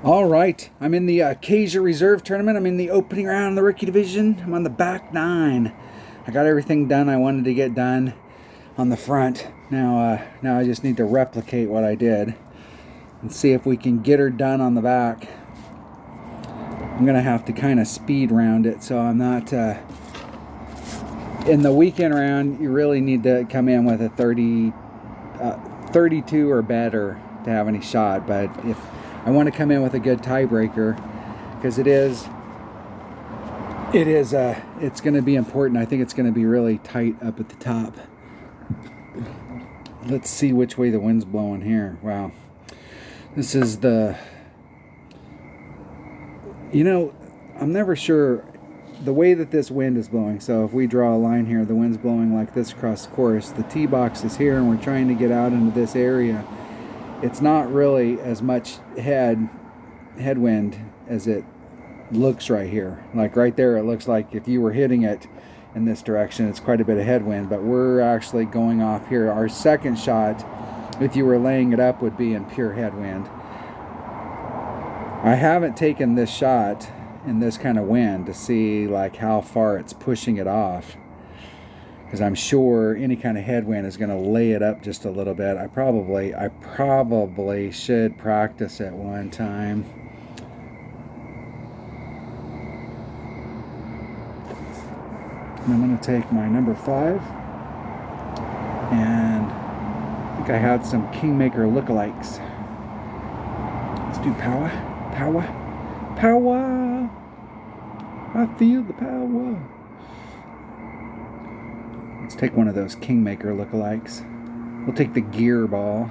All right, I'm in the Acacia Reserve Tournament. I'm in the opening round of the rookie division. I'm on the back nine. I got everything done I wanted to get done on the front. Now I just need to replicate what I did and see if we can get her done on the back. I'm gonna have to kind of speed round it, so I'm not. In the weekend round, you really need to come in with a 32 or better to have any shot. But if I want to come in with a good tiebreaker, because it's going to be important. I think it's going to be really tight up at the top. Let's see which way the wind's blowing here. Wow. This is I'm never sure the way that this wind is blowing. So if we draw a line here, the wind's blowing like this across the course. The tee box is here and we're trying to get out into this area. It's not really as much headwind as it looks right here. Like right there, it looks like if you were hitting it in this direction, it's quite a bit of headwind, but we're actually going off here. Our second shot, if you were laying it up, would be in pure headwind. I haven't taken this shot in this kind of wind to see like how far it's pushing it off, because I'm sure any kind of headwind is going to lay it up just a little bit. I probably should practice it one time. And I'm going to take my number 5, and I think I had some Kingmaker lookalikes. Let's do power. I feel the power. Let's take one of those Kingmaker lookalikes. We'll take the gear ball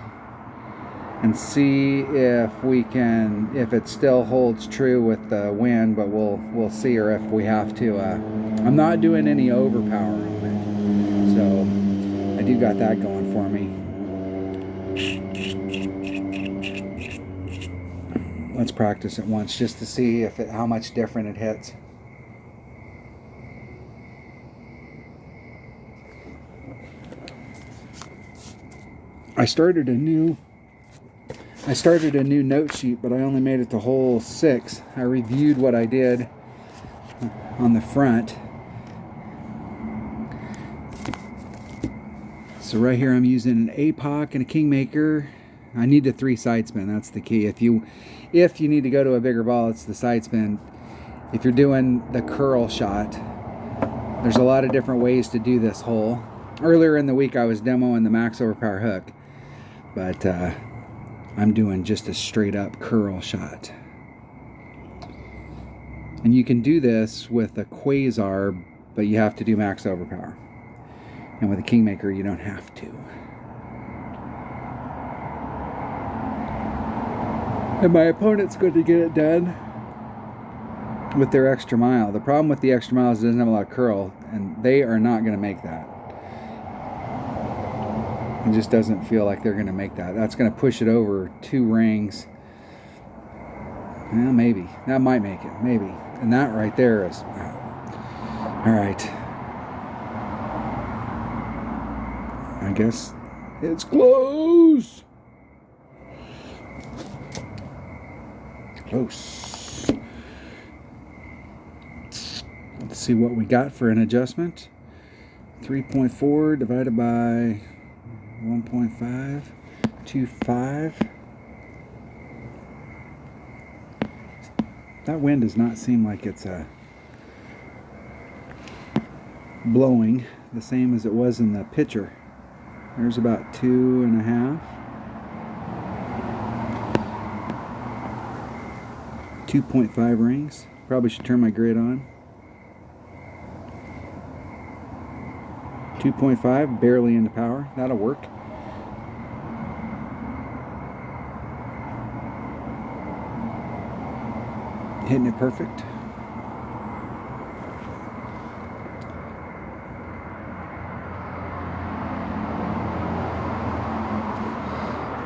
and see if it still holds true with the wind, but we'll see, or if we have to. I'm not doing any overpower on it, so I do got that going for me. Let's practice it once just to see how much different it hits. I started a new note sheet, but I only made it to hole 6. I reviewed what I did on the front. So right here I'm using an APOC and a Kingmaker. I need a 3 side spin. That's the key. If you need to go to a bigger ball, it's the side spin. If you're doing the curl shot, there's a lot of different ways to do this hole. Earlier in the week I was demoing the max overpower hook, but I'm doing just a straight up curl shot. And you can do this with a Quasar, but you have to do max overpower. And with a Kingmaker, you don't have to. And my opponent's going to get it done with their extra mile. The problem with the extra mile is it doesn't have a lot of curl, and they are not going to make that. It just doesn't feel like they're going to make that. That's going to push it over 2 rings. Well, maybe. That might make it. Maybe. And that right there is... All right. I guess it's close. Close. Let's see what we got for an adjustment. 3.4 divided by 1.525. That wind does not seem like it's blowing the same as it was in the picture. There's about 2.5. 2.5 rings. Probably should turn my grid on. 2.5, barely into power. That'll work. Hitting it perfect.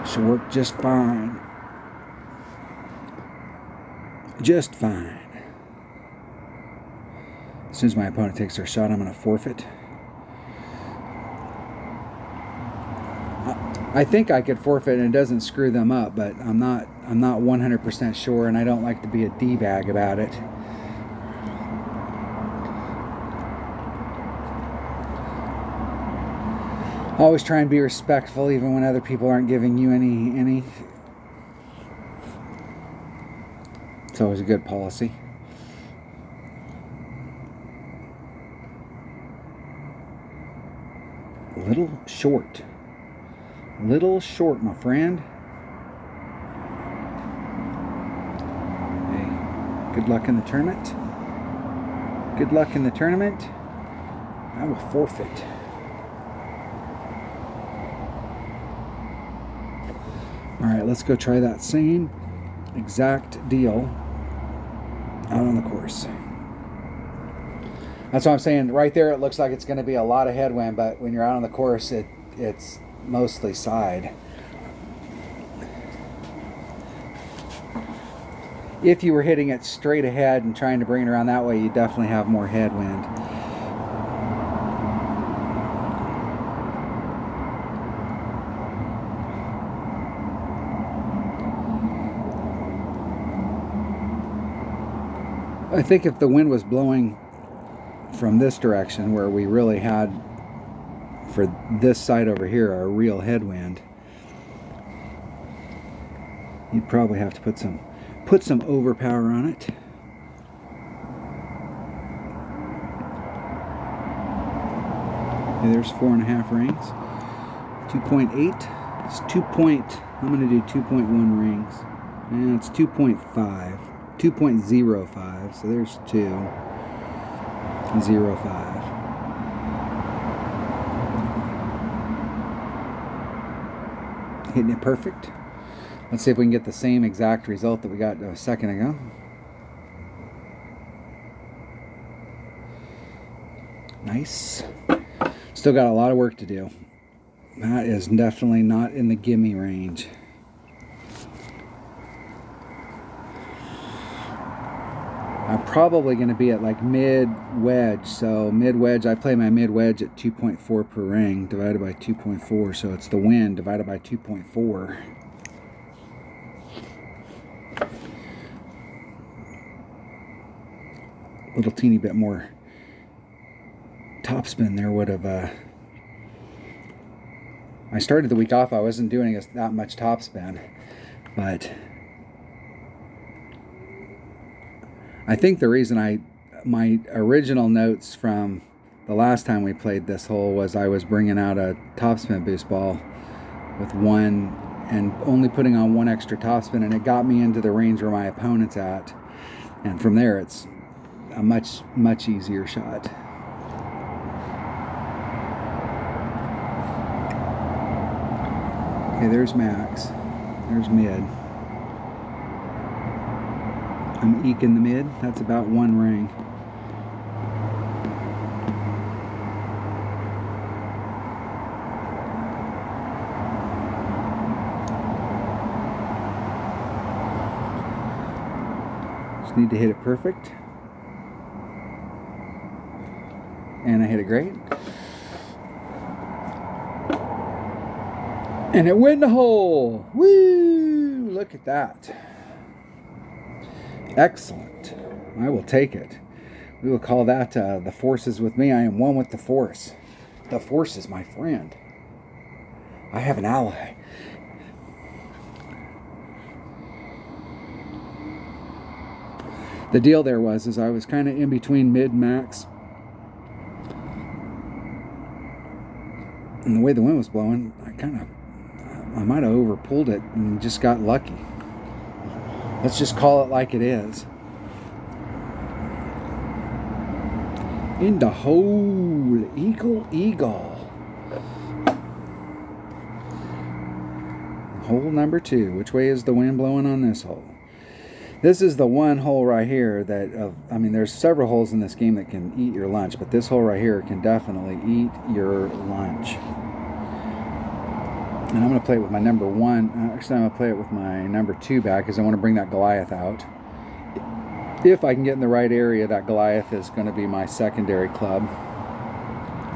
Should work just fine. Just fine. As soon as my opponent takes their shot, I'm going to forfeit. I think I could forfeit and it doesn't screw them up, but I'm not I'm not 100% sure, and I don't like to be a D-bag about it. Always try and be respectful even when other people aren't giving you any. It's always a good policy. Little short, my friend. Hey, good luck in the tournament. Good luck in the tournament. I will forfeit. All right, let's go try that same exact deal out on the course. That's what I'm saying. Right there, it looks like it's going to be a lot of headwind, but when you're out on the course, it's mostly side. If you were hitting it straight ahead and trying to bring it around that way, you definitely have more headwind. I think if the wind was blowing from this direction, where we really had, for this side over here, a real headwind, you'd probably have to put some overpower on it. Okay, there's 4.5 rings. 2.8. It's 2 point. I'm going to do 2.1 rings. And it's 2.5. 2.05. So there's 2.05. Hitting it perfect. Let's see if we can get the same exact result that we got a second ago. Nice. Still got a lot of work to do. That is definitely not in the gimme range. I'm probably going to be at like mid wedge. So mid wedge, I play my mid wedge at 2.4 per ring divided by 2.4. So it's the wind divided by 2.4. Little teeny bit more topspin there would have. I started the week off, I wasn't doing that much topspin, but I think the reason my original notes from the last time we played this hole was I was bringing out a topspin boost ball with one and only putting on one extra topspin, and it got me into the range where my opponent's at, and from there it's a much easier shot. Okay, there's max. There's mid. I'm eking the mid. That's about 1 ring. Just need to hit it perfect. And I hit it great. And it went in the hole. Woo! Look at that. Excellent. I will take it. We will call that the force is with me. I am one with the force. The force is my friend. I have an ally. The deal there was I was kind of in between mid max. And the way the wind was blowing, I might have overpulled it and just got lucky. Let's just call it like it is. In the hole, eagle. Hole number 2. Which way is the wind blowing on this hole? This is the one hole right here that, there's several holes in this game that can eat your lunch, but this hole right here can definitely eat your lunch. And I'm going to play it with my number 1. Actually, I'm going to play it with my number 2 bag because I want to bring that Goliath out. If I can get in the right area, that Goliath is going to be my secondary club.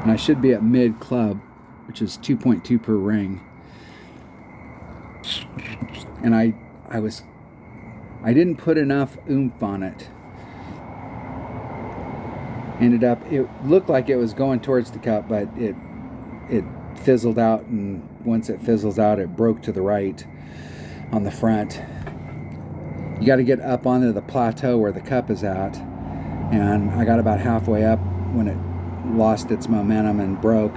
And I should be at mid club, which is 2.2 per ring. And I didn't put enough oomph on it. Ended up, it looked like it was going towards the cup, but it fizzled out, and once it fizzles out, it broke to the right on the front. You got to get up onto the plateau where the cup is at, and I got about halfway up when it lost its momentum and broke.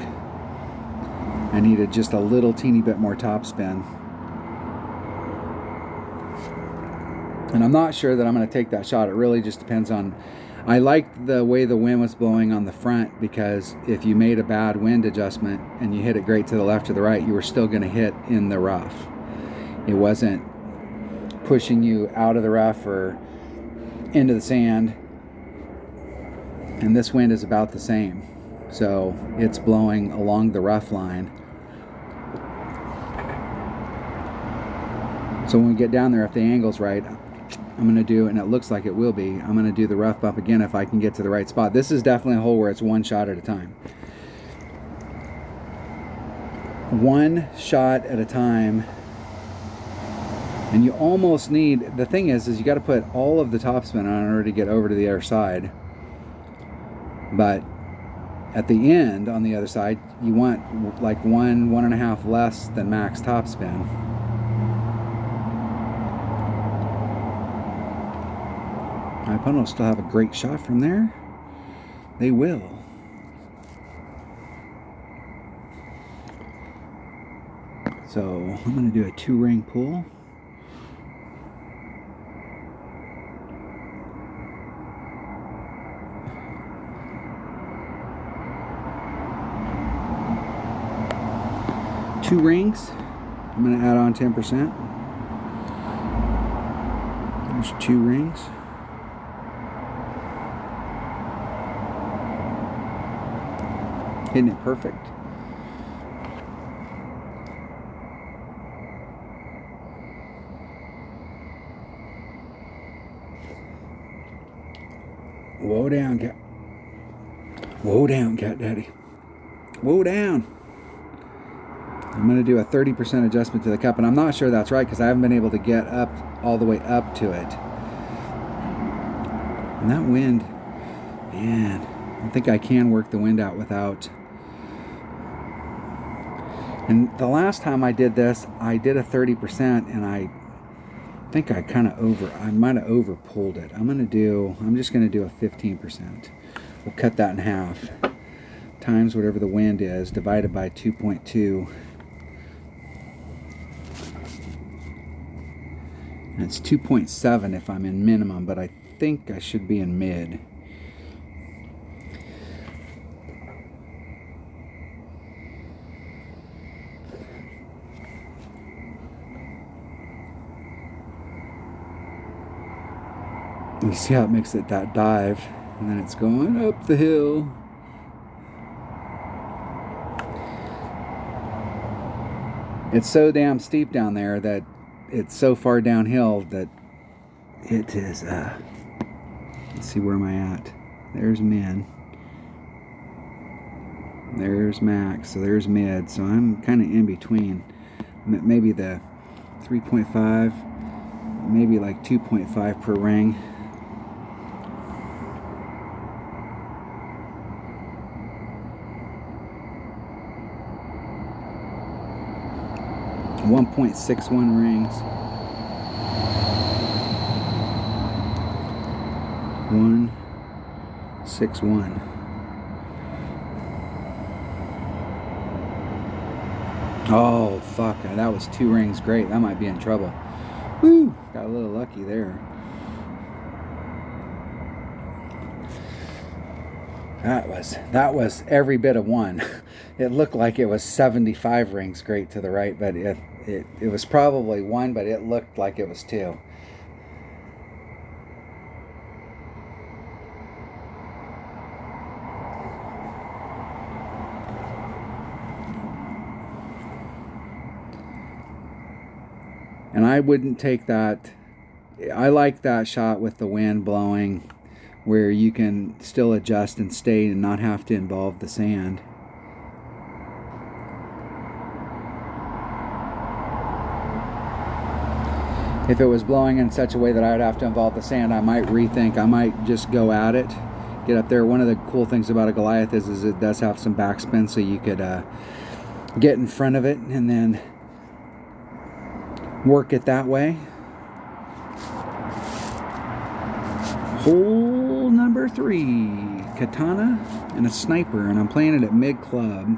I needed just a little teeny bit more topspin. And I'm not sure that I'm going to take that shot. It really just depends on... I liked the way the wind was blowing on the front, because if you made a bad wind adjustment and you hit it great to the left or the right, you were still going to hit in the rough. It wasn't pushing you out of the rough or into the sand. And this wind is about the same. So it's blowing along the rough line. So when we get down there, if the angle's right, I'm going to do, and it looks like it will be, I'm going to do the rough bump again if I can get to the right spot. This is definitely a hole where it's one shot at a time. One shot at a time. And you almost need, the thing is you got to put all of the topspin on in order to get over to the other side. But at the end, on the other side, you want like one and a half less than max topspin. My opponent will still have a great shot from there. They will. So I'm going to do a 2-ring pull. Two rings. I'm going to add on 10%. There's 2 rings. Hitting it perfect. Whoa down, cat. Whoa down, cat daddy. Whoa down. I'm going to do a 30% adjustment to the cup, and I'm not sure that's right because I haven't been able to get up all the way up to it. And that wind, man, I think I can work the wind out without. And the last time I did this, I did a 30%, and I think I might have over pulled it. I'm just going to do a 15%. We'll cut that in half, times whatever the wind is, divided by 2.2. And it's 2.7 if I'm in minimum, but I think I should be in mid. You see how it makes it that dive, and then it's going up the hill. It's so damn steep down there that it's so far downhill that it is, let's see, where am I at? There's min. There's max, so there's mid, so I'm kind of in between. Maybe the 3.5, maybe like 2.5 per ring. .61 rings. 161. Oh fuck, that was 2 rings. Great, that might be in trouble. Woo, got a little lucky there. That was every bit of one. It looked like it was 75 rings great to the right, but it was probably 1, but it looked like it was 2. And I wouldn't take that. I like that shot with the wind blowing, where you can still adjust and stay and not have to involve the sand. If it was blowing in such a way that I would have to involve the sand, I might rethink. I might just go at it, get up there. One of the cool things about a Goliath is it does have some backspin, so you could get in front of it and then work it that way. Hole number 3, katana and a sniper, and I'm playing it at mid club,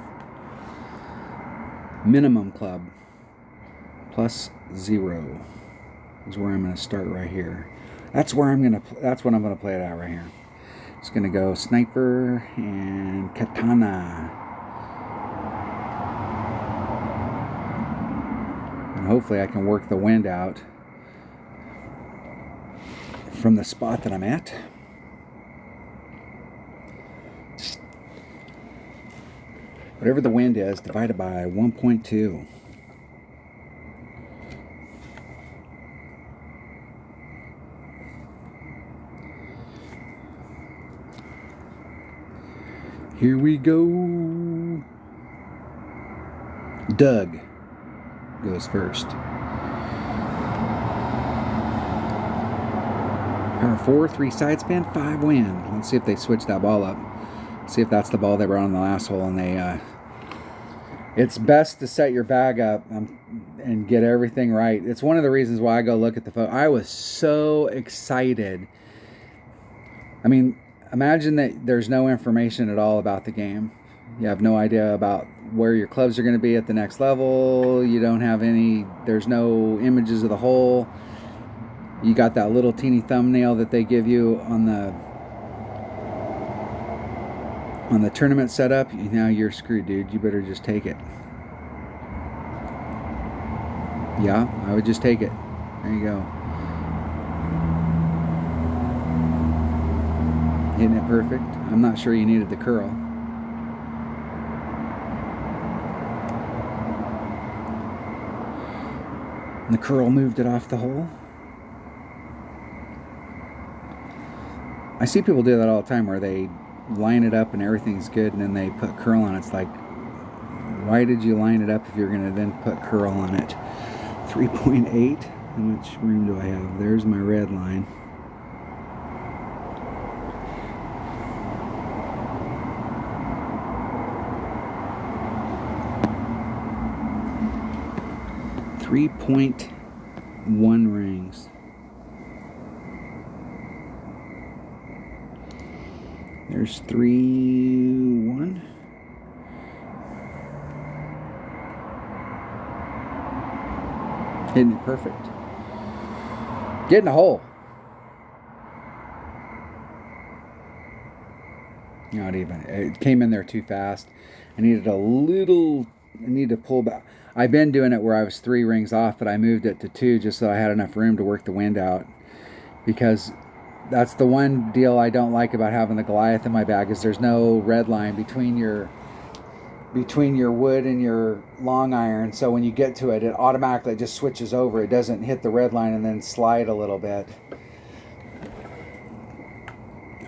minimum club, +0 is where I'm going to start right here. That's what I'm going to play it at right here. It's going to go sniper and katana. And hopefully I can work the wind out from the spot that I'm at. Whatever the wind is, divided by 1.2. Here we go. Doug goes first. Power 4, 3 side spin, 5 wind. Let's see if they switch that ball up. See if that's the ball they brought on the last hole. And they, it's best to set your bag up and get everything right. It's one of the reasons why I go look at the photo. I was so excited. I mean, imagine that there's no information at all about the game. You have no idea about where your clubs are going to be at the next level. You don't have any, there's no images of the hole. You got that little teeny thumbnail that they give you on the tournament setup. Now you're screwed, dude. You better just take it. Yeah, I would just take it. There you go. Hitting it perfect. I'm not sure you needed the curl. And the curl moved it off the hole. I see people do that all the time where they line it up and everything's good and then they put curl on it. It's like, why did you line it up if you're going to then put curl on it? 3.8. How much room do I have? There's my red line. .1 rings. There's 3, 1. Hitting it perfect. Getting a hole. Not even. It came in there too fast. I needed to pull back. I've been doing it where I was 3 rings off, but I moved it to 2 just so I had enough room to work the wind out. Because that's the one deal I don't like about having the Goliath in my bag, is there's no red line between your wood and your long iron. So when you get to it, it automatically just switches over. It doesn't hit the red line and then slide a little bit,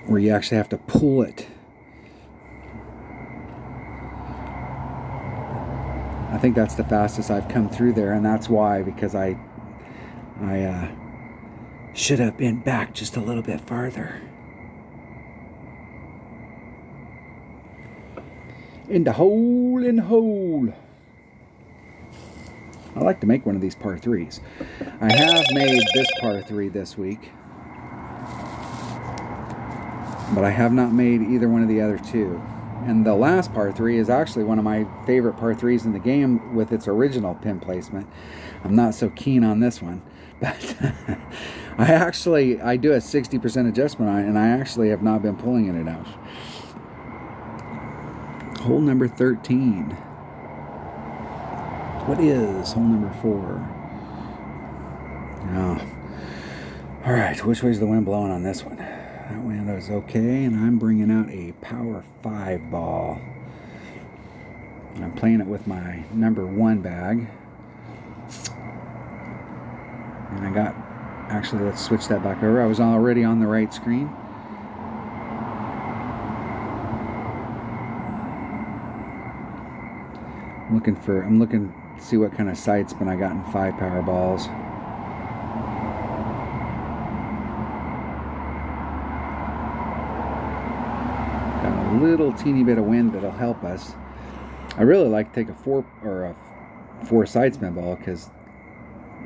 where you actually have to pull it. I think that's the fastest I've come through there, and that's why, because I should have been back just a little bit farther. In the hole. I like to make one of these par 3s. I have made this par 3 this week, but I have not made either one of the other 2. And the last par 3 is actually one of my favorite par 3s in the game with its original pin placement. I'm not so keen on this one, but I do a 60% adjustment on it, and I actually have not been pulling it enough. Hole number 13. What is hole number 4? Oh. All right, which way's the wind blowing on this one? That wind is okay, and I'm bringing out a power 5 ball. And I'm playing it with my number 1 bag. And actually, let's switch that back over. I was already on the right screen. I'm looking to see what kind of side spin I got in 5 power balls. little teeny bit of wind that'll help us. I really like to take a four side spin ball, because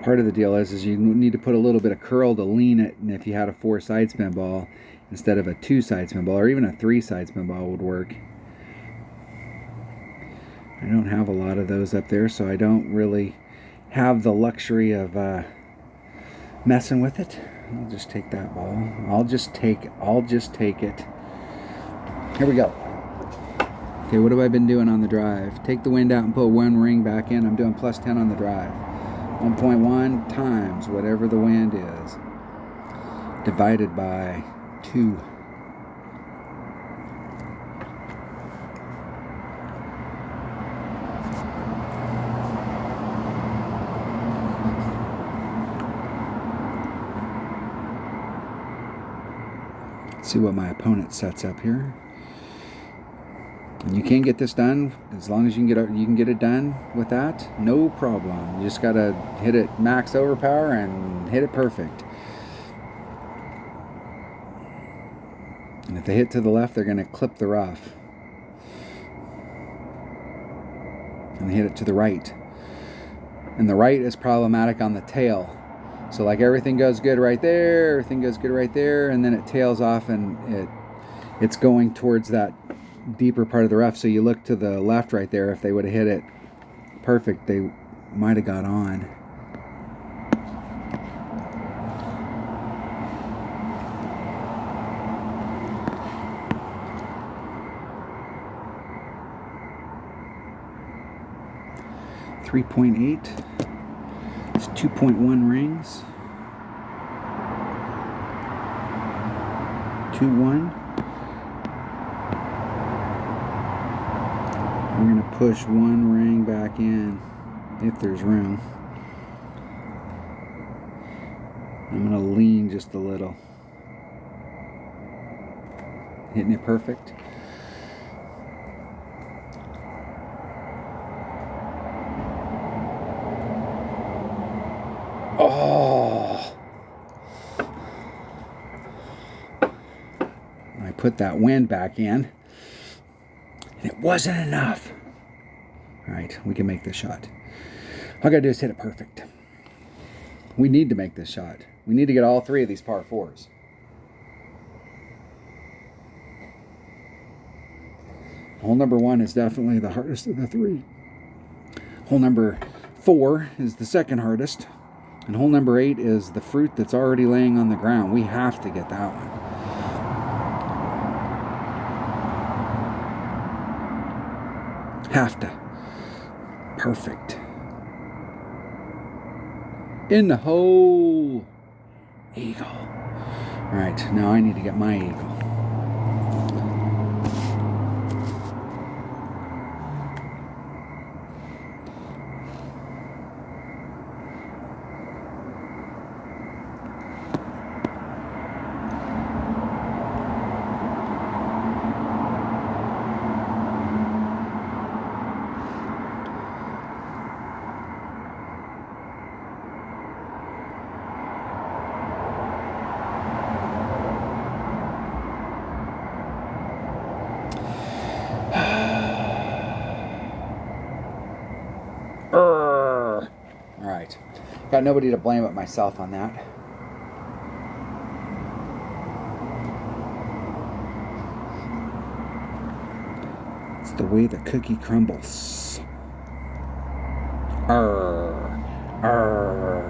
part of the deal is you need to put a little bit of curl to lean it, and if you had a 4 side spin ball instead of a 2 side spin ball, or even a 3 side spin ball would work. I don't have a lot of those up there, so I don't really have the luxury of messing with it. I'll just take that ball. I'll just take it. Here we go. Okay, what have I been doing on the drive? Take the wind out and put 1 ring back in. I'm doing plus 10 on the drive. 1.1 times whatever the wind is, divided by 2. Let's see what my opponent sets up here. And you can get this done as long as you can get it done with that, no problem. You just gotta hit it max overpower and hit it perfect. And if they hit to the left, they're gonna clip the rough. And they hit it to the right. And the right is problematic on the tail. So like everything goes good right there, everything goes good right there, and then it tails off and it's going towards that deeper part of the rough. So you look to the left right there. If they would have hit it perfect, they might have got on. .8. It's 2.1 rings. 2.1. We're going to push 1 ring back in if there's room. I'm going to lean just a little. Hitting it perfect. Oh! I put that wind back in, and it wasn't enough. All right, we can make this shot. All I gotta do is hit it perfect. We need to make this shot. We need to get all 3 of these par 4s. Hole number 1 is definitely the hardest of the 3. Hole number 4 is the second hardest. And hole number 8 is the fruit that's already laying on the ground. We have to get that one. Have to. Perfect. In the hole. Eagle. All right, now I need to get my eagle. All right, got nobody to blame but myself on that. It's the way the cookie crumbles. Arr, arr.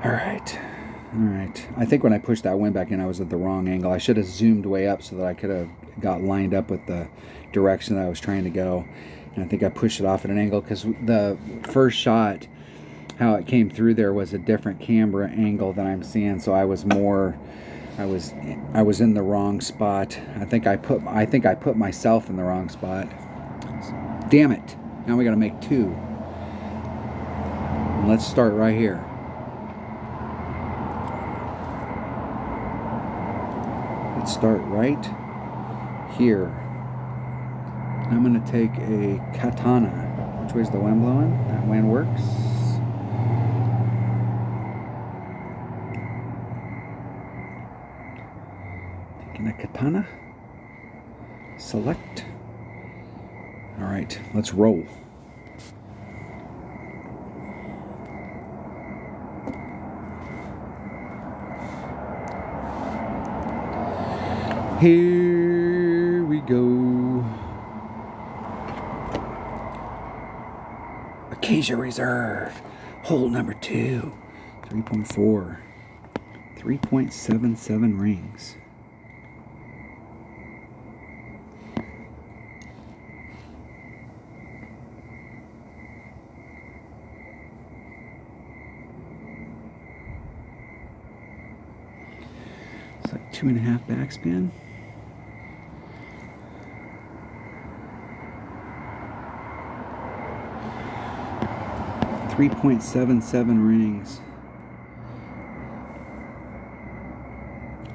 All right. All right. I think when I pushed that wind back in, I was at the wrong angle. I should have zoomed way up so that I could have got lined up with the direction that I was trying to go. And I think I pushed it off at an angle because the first shot, how it came through there was a different camera angle than I'm seeing. So I was in the wrong spot. I think I put myself in the wrong spot. Damn it. Now we got to make 2. And let's start right here. Let's start right here. I'm going to take a katana. Which way's the wind blowing? That wind works. Taking a katana. Select. All right, let's roll. Here we go. Acacia Reserve. Hole number 2. 3.4. 3.77 rings. It's like 2.5 backspin. .77 rings.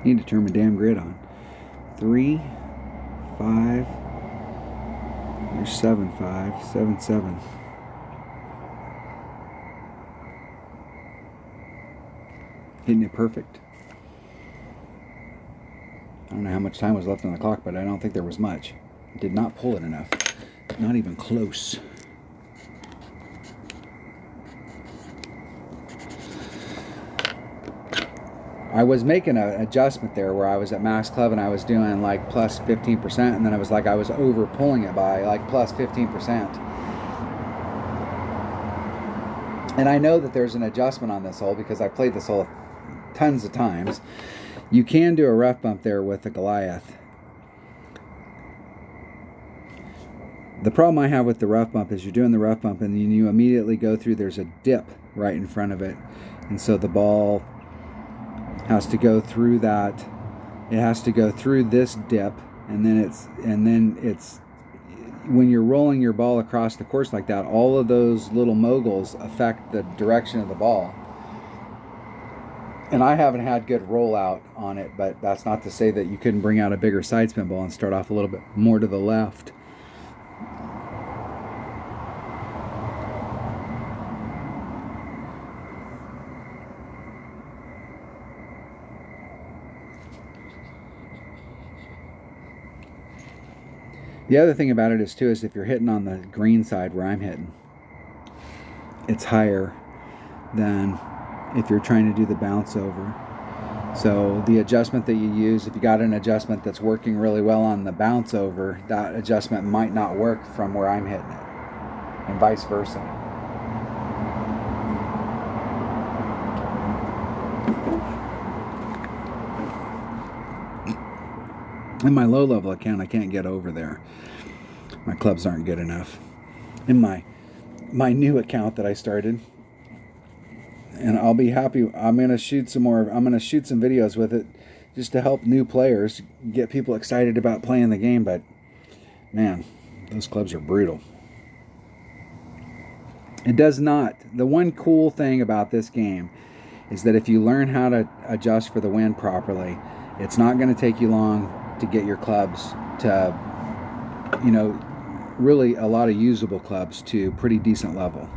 Need to turn my damn grid on. 3, 5. There's 7, 5, 7, 7. Hitting it perfect. I don't know how much time was left on the clock, but I don't think there was much. Did not pull it enough. Not even close. I was making an adjustment there where I was at Max Club and I was doing like plus 15%, and then I was like I was over pulling it by like plus 15%. And I know that there's an adjustment on this hole because I played this hole tons of times. You can do a rough bump there with the Goliath. The problem I have with the rough bump is you're doing the rough bump and then you immediately go through, there's a dip right in front of it. And so the ball has to go through that. It has to go through this dip, and then it's when you're rolling your ball across the course like that, all of those little moguls affect the direction of the ball. And I haven't had good rollout on it, but that's not to say that you couldn't bring out a bigger side spin ball and start off a little bit more to the left. The other thing about it is too is if you're hitting on the green side where I'm hitting, it's higher than if you're trying to do the bounce over. So the adjustment that you use, if you got an adjustment that's working really well on the bounce over, that adjustment might not work from where I'm hitting it, and vice versa. In my low level account, I can't get over there. My clubs aren't good enough. In my new account that I started, and I'll be happy. I'm gonna shoot some videos with it, just to help new players, get people excited about playing the game. But man, those clubs are brutal. It does not. The one cool thing about this game is that if you learn how to adjust for the wind properly, it's not going to take you long to get your clubs to, really a lot of usable clubs to pretty decent level.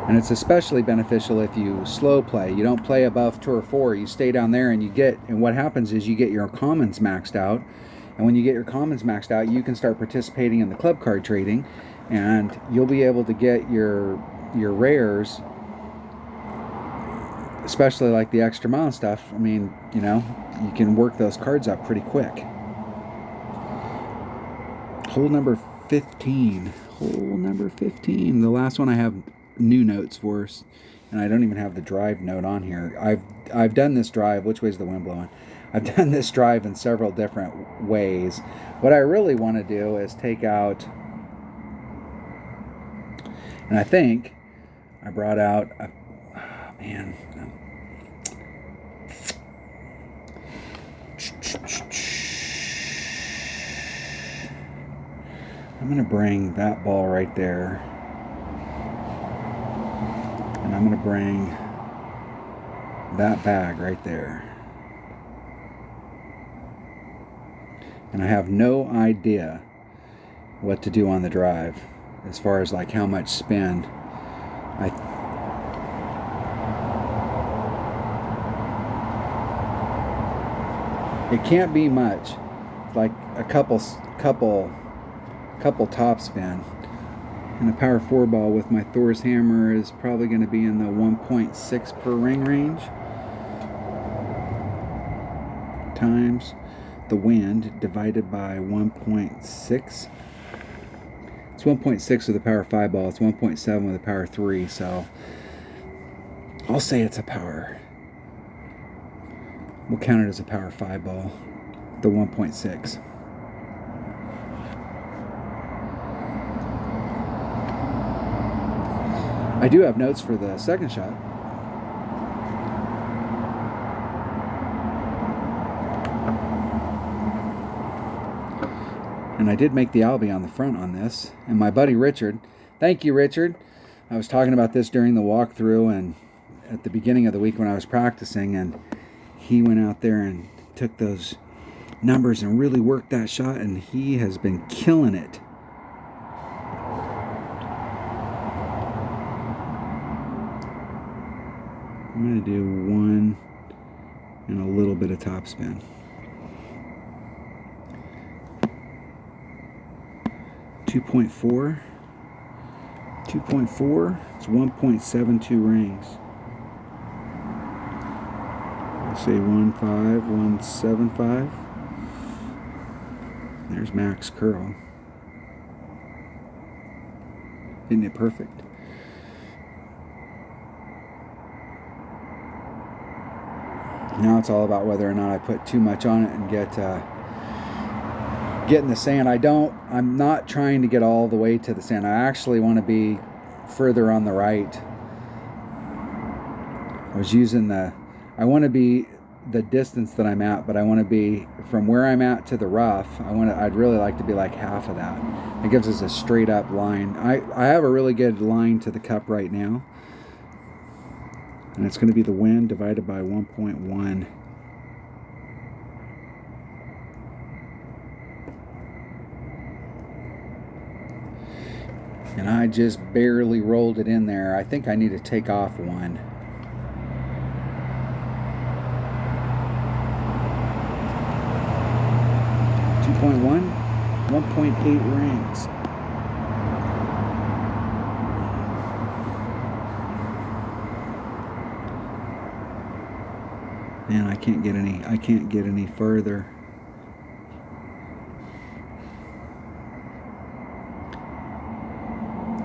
And it's especially beneficial if you slow play. You don't play above tour 4. You stay down there and what happens is you get your commons maxed out. And when you get your commons maxed out, you can start participating in the club card trading, and you'll be able to get your rares, especially like the extra mile stuff. I mean, you can work those cards up pretty quick. Hole number 15. Hole number 15. The last one I have new notes for us, and I don't even have the drive note on here. I've done this drive. Which way's the wind blowing? I've done this drive in several different ways. What I really want to do is take out, and I think I brought out I'm going to bring that ball right there, and I'm going to bring that bag right there. And I have no idea what to do on the drive as far as like how much spin. It can't be much. Like a couple top spin. And a power 4 ball with my Thor's hammer is probably going to be in the 1.6 per ring range. Times the wind divided by 1.6. It's 1.6 with a power 5 ball. It's 1.7 with a power 3. So I'll say it's a power. We'll count it as a power 5 ball. The 1.6. I do have notes for the second shot. And I did make the albie on the front on this. And my buddy Richard, thank you Richard. I was talking about this during the walkthrough and at the beginning of the week when I was practicing, and he went out there and took those numbers and really worked that shot, and he has been killing it. I'm going to do 1 and a little bit of topspin. 2.4. 2.4. It's 1.72 rings. Let's say 1.5, 1.75. There's max curl. Isn't it perfect? Now it's all about whether or not I put too much on it and get in the sand. I'm not trying to get all the way to the sand. I actually want to be further on the right. I want to be the distance that I'm at, but I want to be from where I'm at to the rough. I'd really like to be like half of that. It gives us a straight up line. I have a really good line to the cup right now. And it's going to be the wind divided by 1.1. And I just barely rolled it in there. I think I need to take off 1. .1, 1.8 rings. Man, I can't get any further.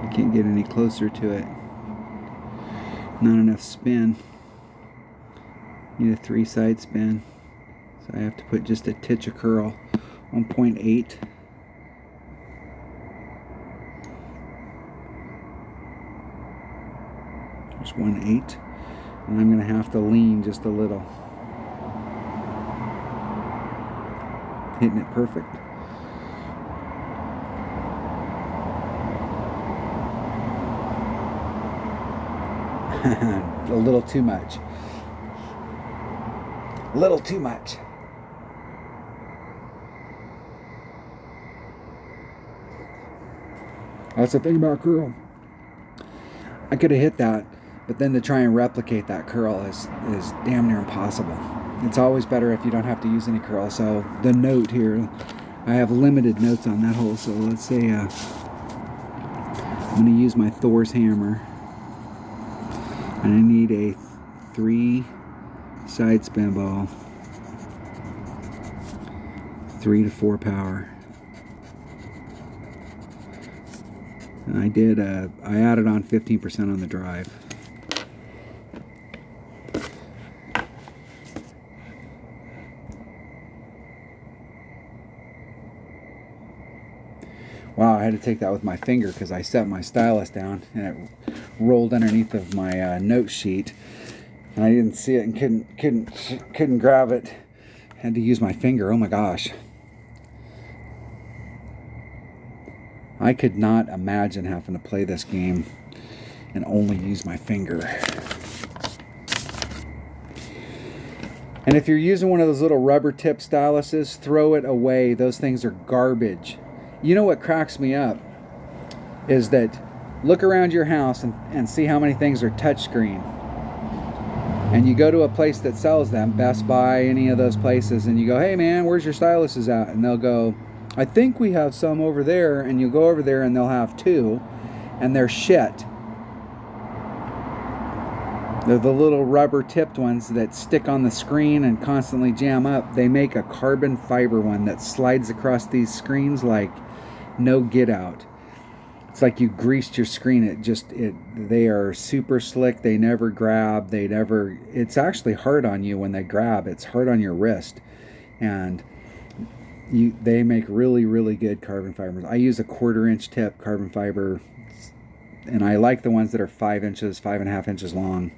I can't get any closer to it. Not enough spin. Need a 3 side spin. So I have to put just a titch of curl. 1.8. There's 1.8. And I'm going to have to lean just a little. Hitting it perfect. A little too much. A little too much. That's the thing about curl. I could have hit that, but then to try and replicate that curl is damn near impossible. It's always better if you don't have to use any curl. So the note here, I have limited notes on that hole. So let's say I'm going to use my Thor's hammer, and I need a 3 side spin ball, 3 to 4 power. And I added on 15% on the drive. Wow, I had to take that with my finger because I set my stylus down and it rolled underneath of my note sheet, and I didn't see it and couldn't grab it. Had to use my finger. Oh my gosh. I could not imagine having to play this game and only use my finger. And if you're using one of those little rubber tip styluses, throw it away. Those things are garbage. You know what cracks me up is that look around your house and see how many things are touchscreen. And you go to a place that sells them, Best Buy, any of those places, and you go, hey man, where's your styluses at? And they'll go, I think we have some over there. And you go over there and they'll have two, and they're shit. They're the little rubber tipped ones that stick on the screen and constantly jam up. They make a carbon fiber one that slides across these screens like no get out. It's like you greased your screen. They are super slick. They never grab. It's actually hard on you when they grab. It's hard on your wrist. And they make really, really good carbon fibers. I use a 1/4 inch tip carbon fiber, and I like the ones that are 5 inches, 5.5 inches long.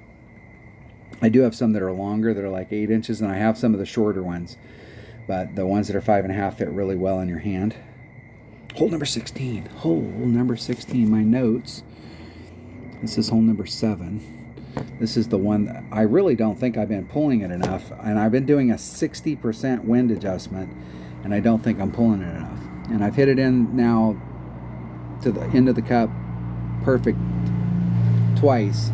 I do have some that are longer, that are like 8 inches, and I have some of the shorter ones. But the ones that are 5.5 fit really well in your hand. Hole number 16. Hole number 16. My notes. This is hole number 7. This is the one that I really don't think I've been pulling it enough. And I've been doing a 60% wind adjustment, and I don't think I'm pulling it enough. And I've hit it in now to the end of the cup perfect twice.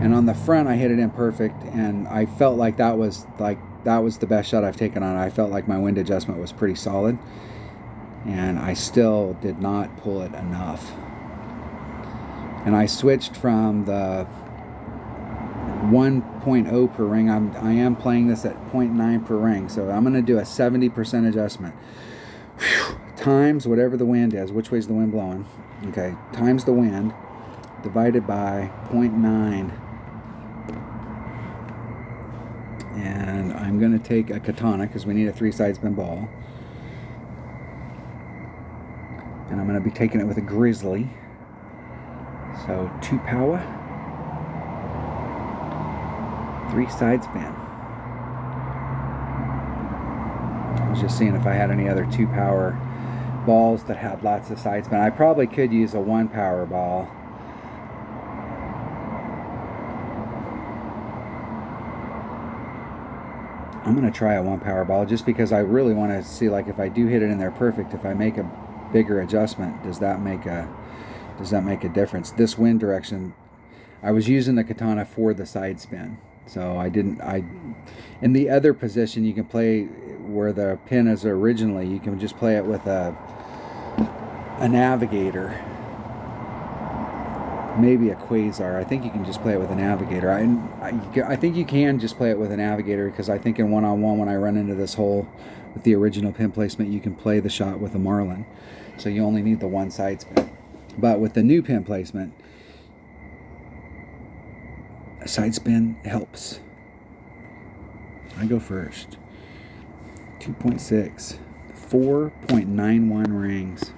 And on the front, I hit it in perfect, and I felt like that was the best shot I've taken on it. I felt like my wind adjustment was pretty solid, and I still did not pull it enough. And I switched from the 1.0 per ring. I am playing this at 0.9 per ring, so I'm going to do a 70% adjustment. Whew. Times whatever the wind is. Which way's the wind blowing? Okay, times the wind divided by 0.9. And I'm going to take a katana because we need a 3-side spin ball. And I'm going to be taking it with a grizzly. So 2 power, 3-side spin. I was just seeing if I had any other 2 power balls that had lots of side spin. I probably could use a 1 power ball. I'm going to try a 1 power ball just because I really want to see, like, if I do hit it in there perfect, if I make a bigger adjustment, does that make a difference? This wind direction, I was using the katana for the side spin. So in the other position, you can play where the pin is originally, you can just play it with a navigator. Maybe a quasar. I think you can just play it with a navigator. I think you can just play it with a navigator, because I think in one-on-one, when I run into this hole with the original pin placement, you can play the shot with a marlin. So you only need the 1 side spin. But with the new pin placement, a side spin helps. I go first. 2.6. 4.91 rings.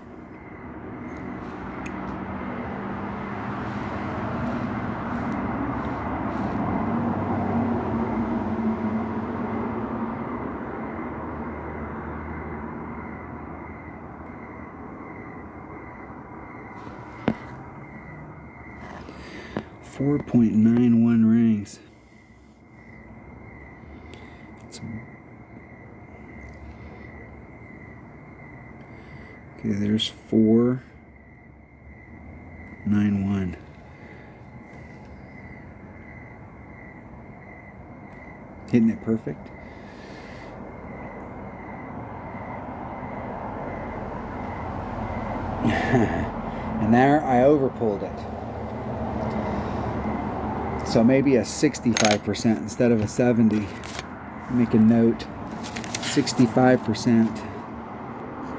.91 rings. Okay, there's 491. Hitting it perfect. And there I overpulled it. So maybe a 65% instead of a 70. Make a note. 65%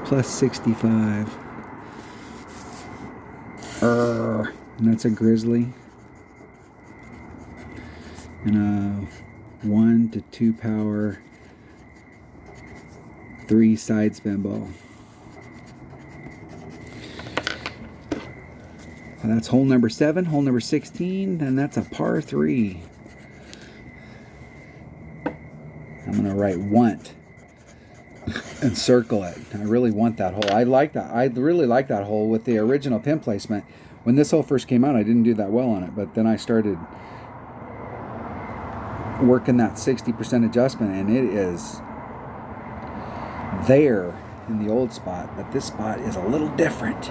plus 65. And that's a grizzly. And a 1 to 2 power 3-side spin ball. And that's hole number 7, hole number 16, and that's a par 3. I'm going to write want and circle it. I really want that hole. I like that. I really like that hole with the original pin placement. When this hole first came out, I didn't do that well on it, but then I started working that 60% adjustment, and it is there in the old spot, but this spot is a little different.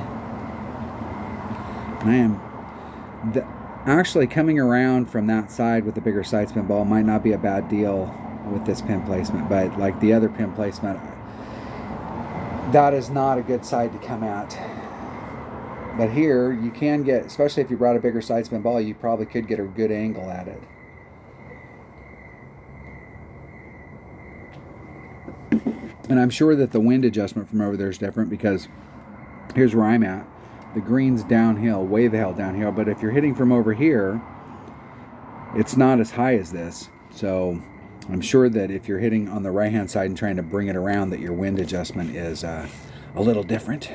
Actually, coming around from that side with a bigger side spin ball might not be a bad deal with this pin placement, but like the other pin placement, that is not a good side to come at. But here, you can get, especially if you brought a bigger side spin ball, you probably could get a good angle at it. And I'm sure that the wind adjustment from over there is different, because here's where I'm at. The green's downhill, way the hell downhill. But if you're hitting from over here, it's not as high as this. So I'm sure that if you're hitting on the right-hand side and trying to bring it around, that your wind adjustment is a little different.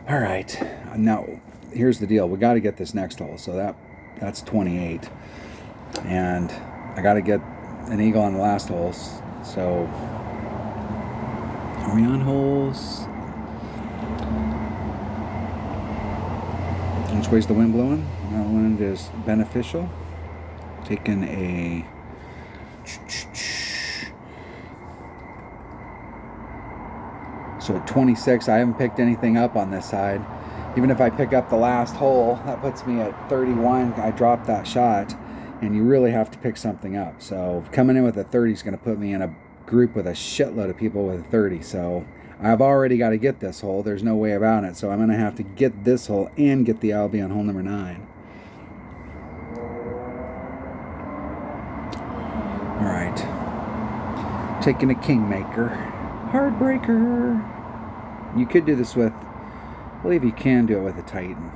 All right, now here's the deal. We got to get this next hole. So that's 28, and I got to get an eagle on the last hole. So are we on holes? Which way's the wind blowing? That wind is beneficial. Taking a so at 26, I haven't picked anything up on this side. Even if I pick up the last hole, that puts me at 31. I dropped that shot, and you really have to pick something up. So coming in with a 30 is going to put me in a group with a shitload of people with a 30. So I've already got to get this hole. There's no way about it. So I'm going to have to get this hole and get the LB on hole number 9. All right. Taking a Kingmaker. Heartbreaker. You could do this with, I believe you can do it with a Titan.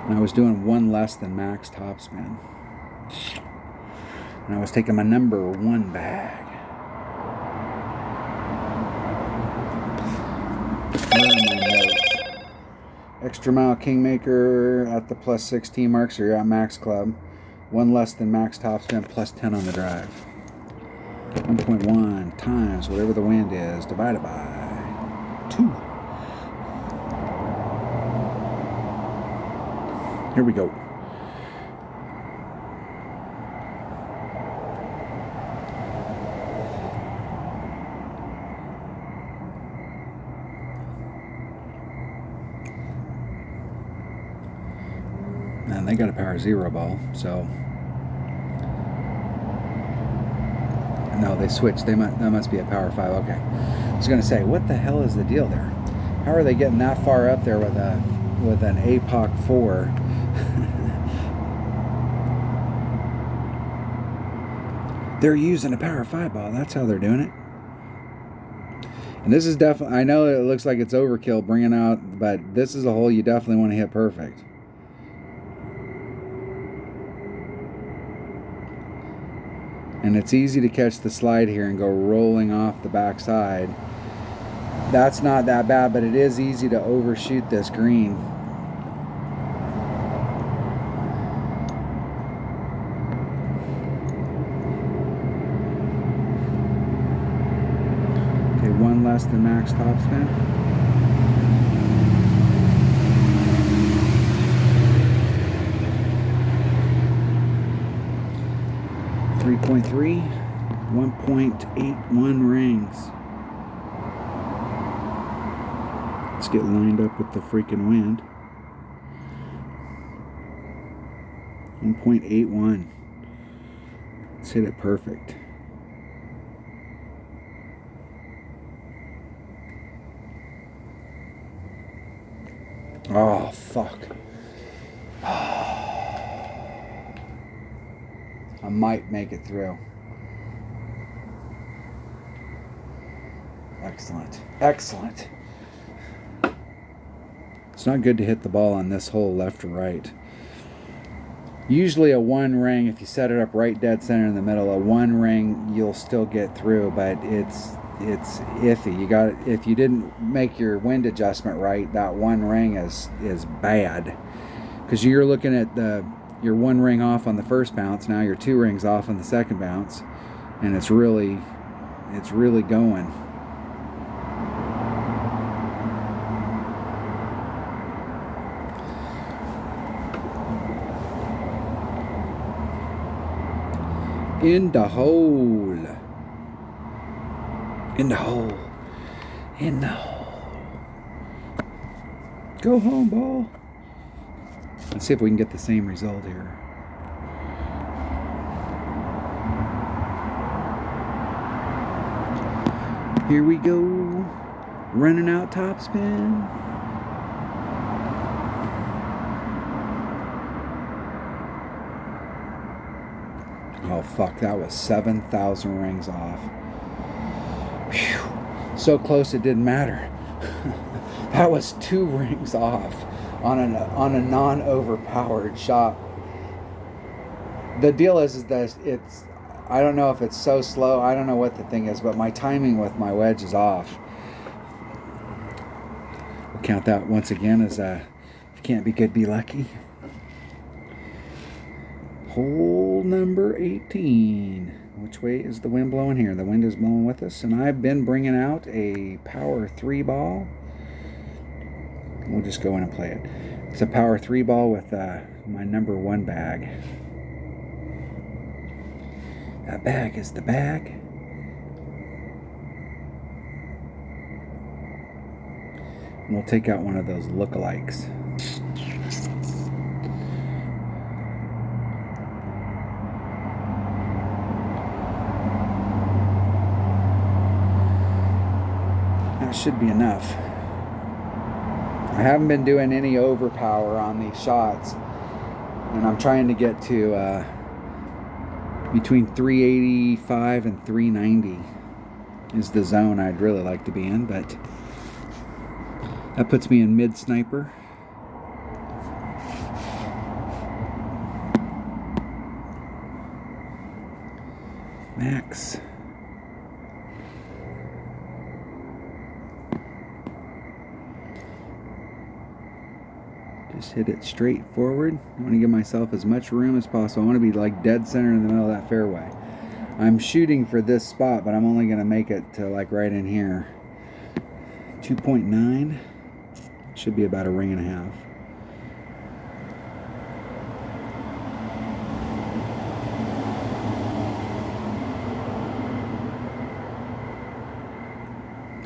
And I was doing one less than max topspin. And I was taking my number 1 bag. Where are my notes? Extra mile Kingmaker at the plus 16 mark, so you're at max club. 1 less than max topspin, plus 10 on the drive. 1.1 times whatever the wind is, divided by 2. Here we go. And they got a power 0 ball, so no, they switched. That must be a power 5. Okay, I was gonna say, what the hell is the deal there? How are they getting that far up there with an APOC 4? They're using a power 5 ball. That's how they're doing it. And this is definitely, I know it looks like it's overkill bringing out, but this is a hole you definitely want to hit perfect. And it's easy to catch the slide here and go rolling off the backside. That's not that bad, but it is easy to overshoot this green. Okay, 1 less than max topspin. 3.3, 1.81 rings. Let's get lined up with the freaking wind. 1.81. Let's hit it perfect. Oh, fuck. I might make it through. Excellent. Excellent. It's not good to hit the ball on this hole left or right. Usually a 1 ring, if you set it up right dead center in the middle, a 1 ring you'll still get through, but it's iffy. You got, if you didn't make your wind adjustment right, that 1 ring is bad, because you're looking at your 1 ring off on the first bounce. Now you're 2 rings off on the second bounce, and it's really going. In the hole. In the hole. In the hole. Go home, ball. Let's see if we can get the same result here. Here we go. Running out topspin. Oh fuck, that was 7,000 rings off. Whew. So close it didn't matter. That was 2 rings off on a non-overpowered shot. The deal is that it's, I don't know if it's so slow, I don't know what the thing is, but my timing with my wedge is off. We'll count that once again as if you can't be good, be lucky. Hole number 18. Which way is the wind blowing here? The wind is blowing with us, and I've been bringing out a power 3 ball. We'll just go in and play it. It's a power 3 ball with my number 1 bag. That bag is the bag. And we'll take out one of those lookalikes. That should be enough. I haven't been doing any overpower on these shots, and I'm trying to get to between 385 and 390 is the zone I'd really like to be in, but that puts me in mid sniper. Max. Just hit it straight forward. I want to give myself as much room as possible. I want to be like dead center in the middle of that fairway. I'm shooting for this spot, but I'm only going to make it to like right in here. 2.9. Should be about a ring and a half.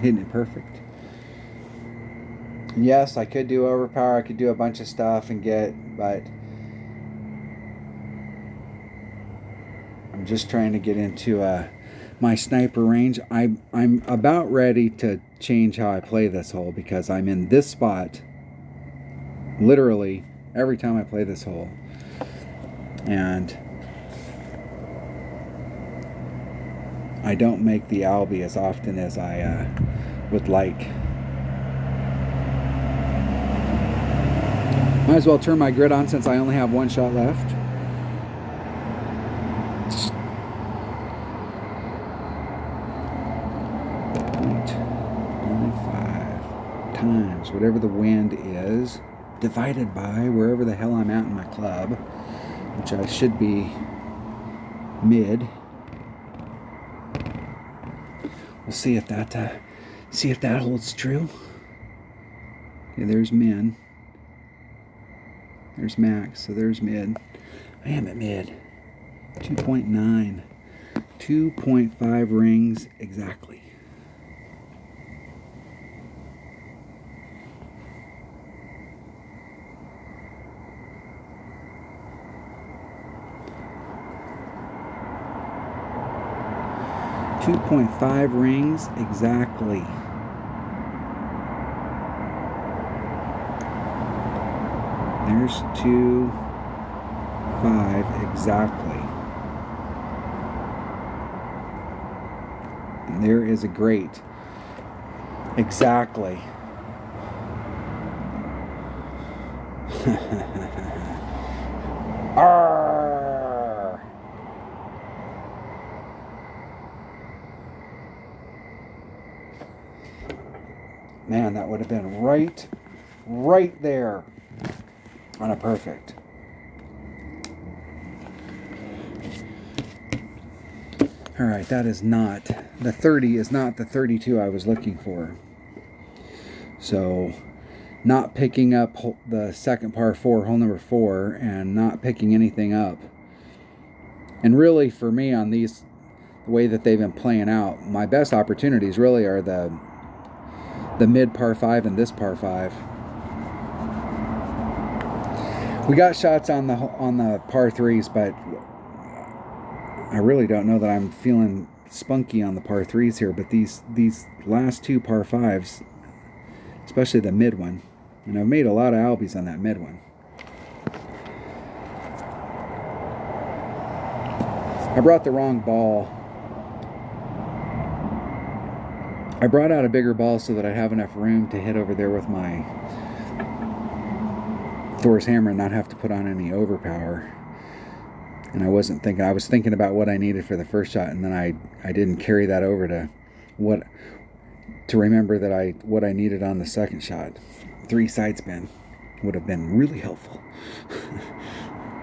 Hitting it perfect. Yes, I could do overpower, I could do a bunch of stuff and but I'm just trying to get into my sniper range. I'm about ready to change how I play this hole, because I'm in this spot literally every time I play this hole, and I don't make the Albie as often as I would like. Might as well turn my grid on since I only have 1 shot left. .95 times whatever the wind is, divided by wherever the hell I'm at in my club, which I should be mid. We'll see if that holds true. Okay, there's min. There's max, so there's mid. I am at mid. 2.9. 2.5 rings exactly. .5 rings exactly. There's 2.5 exactly. And there is a great. Exactly. Arrgh. Man, that would have been right there on a perfect. All right, that is not, the 30 is not the 32 I was looking for. So, not picking up the second par 4, hole number 4, and not picking anything up. And really, for me, on these, the way that they've been playing out, my best opportunities really are the the mid par 5 and this par 5. We got shots on the par 3s, but I really don't know that I'm feeling spunky on the par 3s here. But these last 2 par 5s, especially the mid one, and I've made a lot of albies on that mid one. I brought the wrong ball. I brought out a bigger ball so that I have enough room to hit over there with my Thor's hammer and not have to put on any overpower. And I was thinking about what I needed for the first shot, and then I didn't carry that over to remember that what I needed on the second shot. 3 side spin would have been really helpful.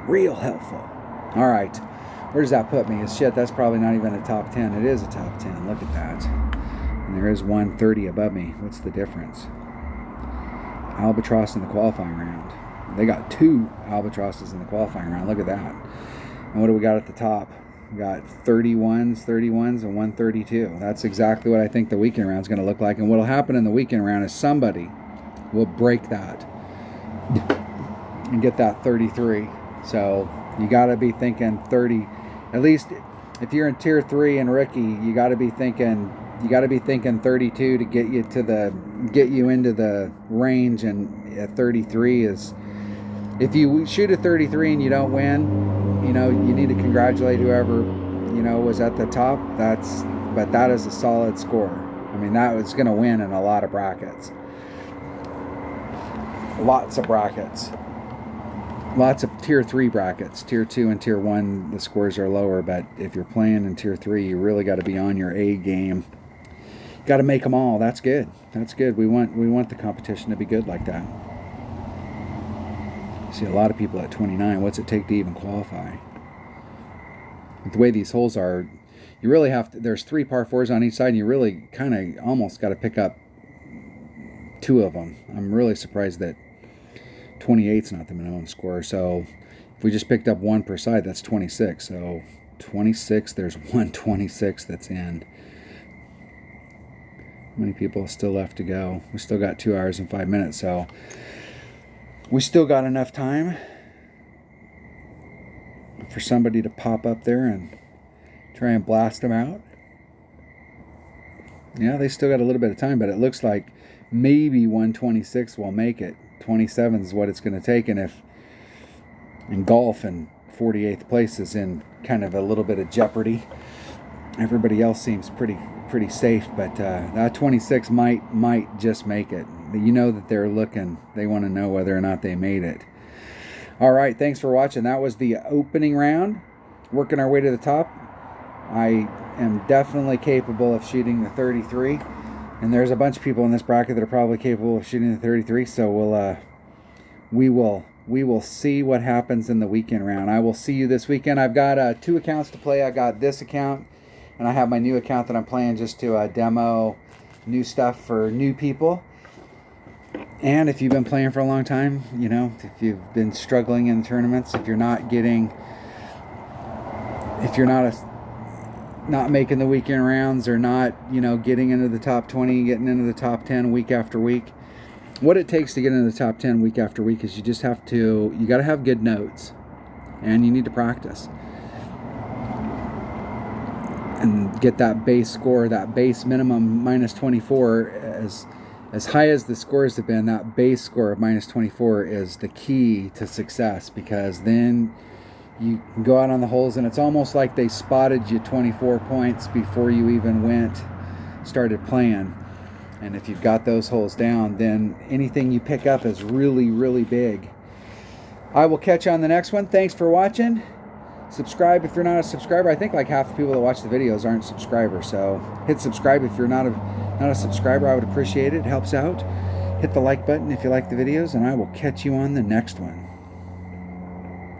Real helpful. All right. Where does that put me? Shit, that's probably not even a top 10. It is a top 10. Look at that. And there is 130 above me. What's the difference? Albatross in the qualifying round. They got 2 albatrosses in the qualifying round. Look at that. And what do we got at the top? We got 31s, and 132. That's exactly what I think the weekend round is going to look like. And what will happen in the weekend round is somebody will break that and get that 33. So you got to be thinking 30. At least if you're in tier 3 and rookie, you got to be thinking 32 to get you into the range. And at 33 is, if you shoot a 33 and you don't win, you need to congratulate whoever was at the top. But that is a solid score. I mean, that was going to win in a lot of brackets. Lots of brackets. Lots of tier 3 brackets. Tier 2 and tier 1, the scores are lower, but if you're playing in tier 3, you really got to be on your A game. Got to make them all. That's good. That's good. We want the competition to be good like that. See a lot of people at 29. What's it take to even qualify? The way these holes are, you really have to. There's 3 par 4s on each side, and you really kind of almost got to pick up 2 of them. I'm really surprised that 28's not the minimum score. So if we just picked up 1 per side, that's 26. So 26, there's 126 that's in. How many people still left to go? We still got 2 hours and 5 minutes, so we still got enough time for somebody to pop up there and try and blast them out. Yeah, they still got a little bit of time, but it looks like maybe 126 will make it. 27 is what it's going to take, and if in golf and 48th place is in kind of a little bit of jeopardy, everybody else seems pretty safe, but that 26 might just make it. You know that they're looking, they want to know whether or not they made it. All right, thanks for watching. That was the opening round, working our way to the top. I am definitely capable of shooting the 33. And there's a bunch of people in this bracket that are probably capable of shooting the 33. So we will see what happens in the weekend round. I will see you this weekend. I've got 2 accounts to play. I got this account, and I have my new account that I'm playing just to demo new stuff for new people. And if you've been playing for a long time, if you've been struggling in tournaments, if you're not making the weekend rounds, or not, getting into the top 20, getting into the top 10 week after week. What it takes to get into the top 10 week after week is you got to have good notes, and you need to practice and get that base score, that base minimum minus 24. As high as the scores have been, that base score of minus 24 is the key to success, because then you can go out on the holes and it's almost like they spotted you 24 points before you even started playing. And if you've got those holes down, then anything you pick up is really, really big. I will catch you on the next one. Thanks for watching. Subscribe if you're not a subscriber. I think like half the people that watch the videos aren't subscribers. So hit subscribe if you're not a subscriber. I would appreciate it. It helps out. Hit the like button if you like the videos, and I will catch you on the next one.